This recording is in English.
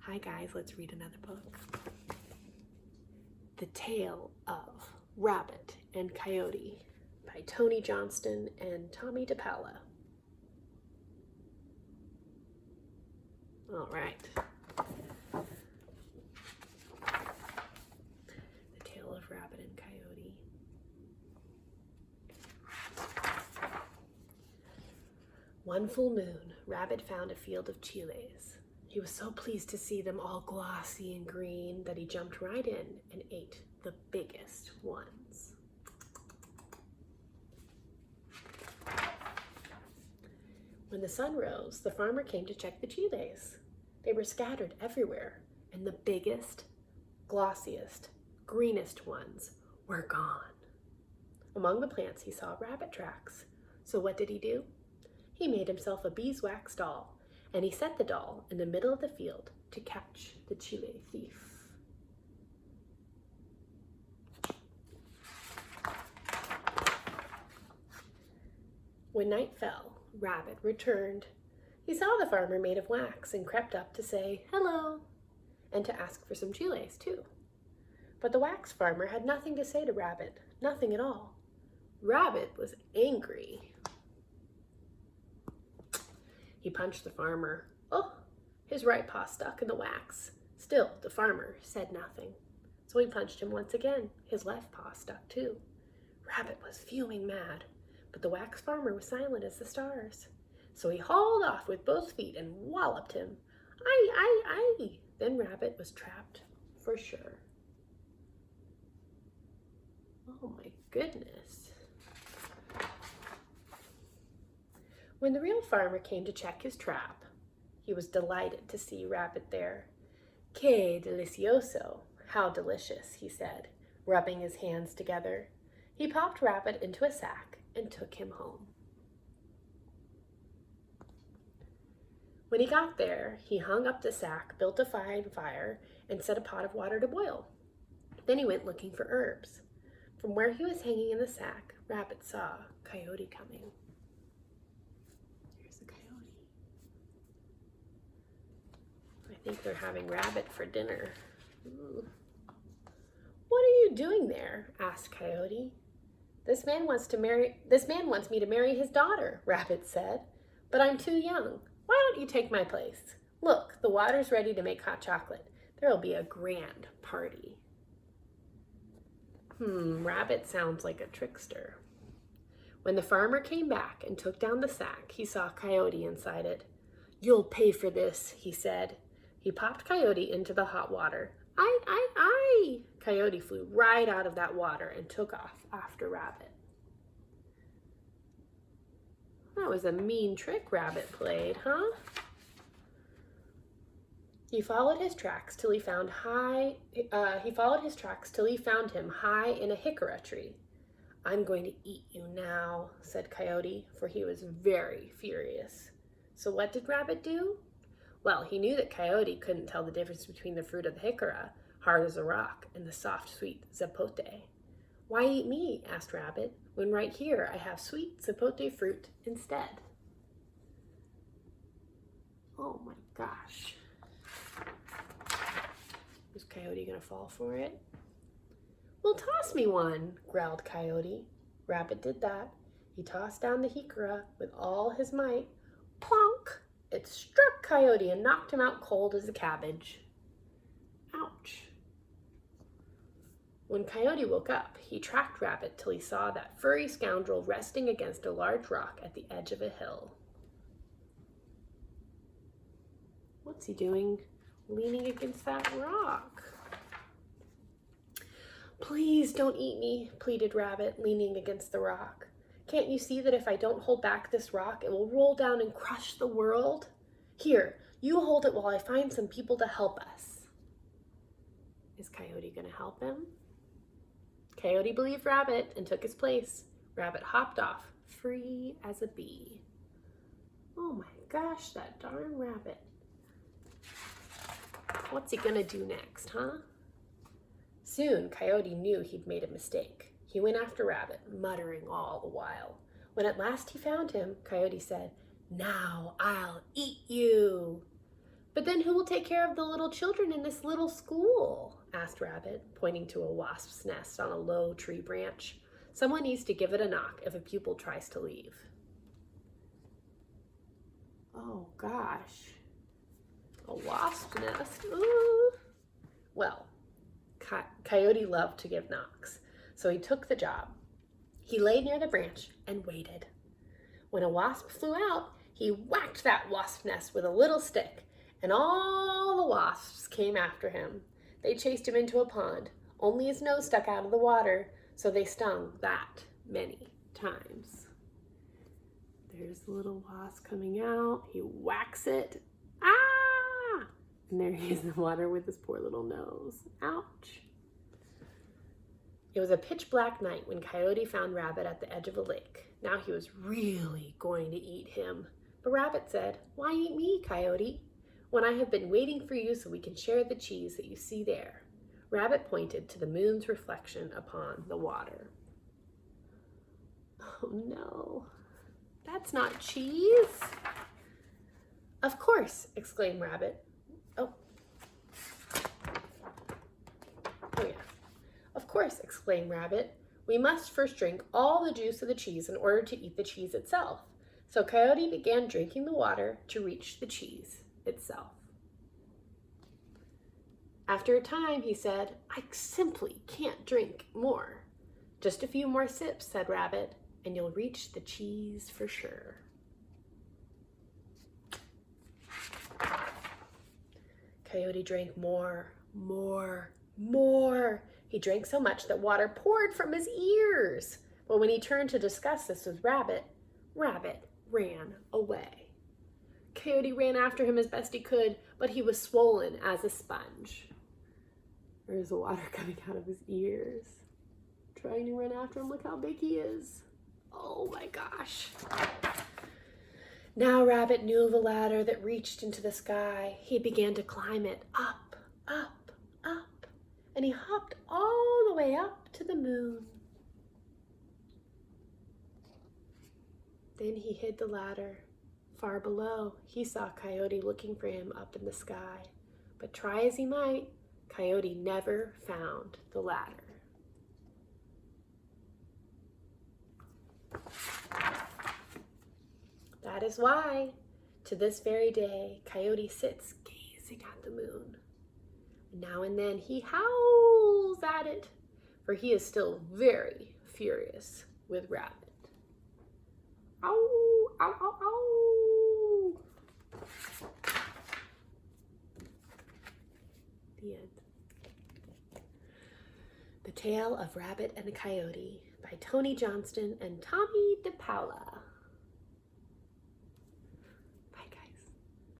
Hi guys, let's read another book. The Tale of Rabbit and Coyote by Tony Johnston and Tommy DePaola. All right. The Tale of Rabbit and Coyote. One full moon, Rabbit found a field of chiles. He was so pleased to see them all glossy and green that he jumped right in and ate the biggest ones. When the sun rose, the farmer came to check the chiles. They were scattered everywhere, and the biggest, glossiest, greenest ones were gone. Among the plants, he saw rabbit tracks. So what did he do? He made himself a beeswax doll, and he set the doll in the middle of the field to catch the chile thief. When night fell, Rabbit returned. He saw the farmer made of wax and crept up to say hello and to ask for some chiles too. But the wax farmer had nothing to say to Rabbit, nothing at all. Rabbit was angry. He punched the farmer. Oh, his right paw stuck in the wax. Still, the farmer said nothing. So he punched him once again. His left paw stuck too. Rabbit was fuming mad, but the wax farmer was silent as the stars. So he hauled off with both feet and walloped him. Aye, aye, aye. Then Rabbit was trapped for sure. Oh my goodness. When the real farmer came to check his trap, he was delighted to see Rabbit there. Que delicioso, how delicious, he said, rubbing his hands together. He popped Rabbit into a sack and took him home. When he got there, he hung up the sack, built a fine fire, and set a pot of water to boil. Then he went looking for herbs. From where he was hanging in the sack, Rabbit saw Coyote coming. Here's the coyote. I think they're having Rabbit for dinner. Ooh. What are you doing there? Asked Coyote. This man wants me to marry his daughter, Rabbit said, but I'm too young. Why don't you take my place? Look, the water's ready to make hot chocolate. There'll be a grand party. Rabbit sounds like a trickster. When the farmer came back and took down the sack, he saw Coyote inside it. You'll pay for this, he said. He popped Coyote into the hot water. Aye, aye, aye! Coyote flew right out of that water and took off after Rabbit. That was a mean trick Rabbit played, huh? He followed his tracks till he found him high in a hickory tree. I'm going to eat you now, said Coyote, for he was very furious. So what did Rabbit do? Well, he knew that Coyote couldn't tell the difference between the fruit of the hickory, hard as a rock, and the soft, sweet zapote. Why eat me? Asked Rabbit, when right here I have sweet zapote fruit instead. Oh my gosh. Is Coyote gonna fall for it? Well, toss me one, growled Coyote. Rabbit did that. He tossed down the hickory with all his might. Plonk! It struck Coyote and knocked him out cold as a cabbage. Ouch. When Coyote woke up, he tracked Rabbit till he saw that furry scoundrel resting against a large rock at the edge of a hill. What's he doing leaning against that rock? Please don't eat me, pleaded Rabbit, leaning against the rock. Can't you see that if I don't hold back this rock, it will roll down and crush the world? Here, you hold it while I find some people to help us. Is Coyote gonna help him? Coyote believed Rabbit and took his place. Rabbit hopped off, free as a bee. Oh my gosh, that darn Rabbit. What's he gonna do next, huh? Soon, Coyote knew he'd made a mistake. He went after Rabbit, muttering all the while. When at last he found him, Coyote said, Now I'll eat you. But then who will take care of the little children in this little school? Asked Rabbit, pointing to a wasp's nest on a low tree branch. Someone needs to give it a knock if a pupil tries to leave. Oh gosh, a wasp's nest. Ooh. Well, Coyote loved to give knocks, so he took the job. He lay near the branch and waited. When a wasp flew out, he whacked that wasp nest with a little stick, and all the wasps came after him. They chased him into a pond. Only his nose stuck out of the water, so they stung that many times. There's the little wasp coming out. He whacks it. Ah! And there he is in the water with his poor little nose. Ouch. It was a pitch black night when Coyote found Rabbit at the edge of a lake. Now he was really going to eat him. But Rabbit said, "Why eat me, Coyote, when I have been waiting for you so we can share the cheese that you see there?" Rabbit pointed to the moon's reflection upon the water. Oh no, that's not cheese. Of course, exclaimed Rabbit. Oh yeah. Of course, exclaimed Rabbit. We must first drink all the juice of the cheese in order to eat the cheese itself. So Coyote began drinking the water to reach the cheese itself. After a time, he said, "I simply can't drink more." "Just a few more sips," said Rabbit, "and you'll reach the cheese for sure." Coyote drank more. He drank so much that water poured from his ears. But when he turned to discuss this with Rabbit, Rabbit ran away. Coyote ran after him as best he could, but he was swollen as a sponge. There's the water coming out of his ears. Trying to run after him. Look how big he is. Oh my gosh. Now Rabbit knew of a ladder that reached into the sky. He began to climb it up, up, up, and he hopped all the way up to the moon. Then he hid the ladder. Far below, he saw Coyote looking for him up in the sky. But try as he might, Coyote never found the ladder. That is why, to this very day, Coyote sits gazing at the moon. Now and then he howls at it, for he is still very furious with Rabbit. Ow, ow, ow, ow. The end. The Tale of Rabbit and Coyote by Tony Johnston and Tommy DePaula.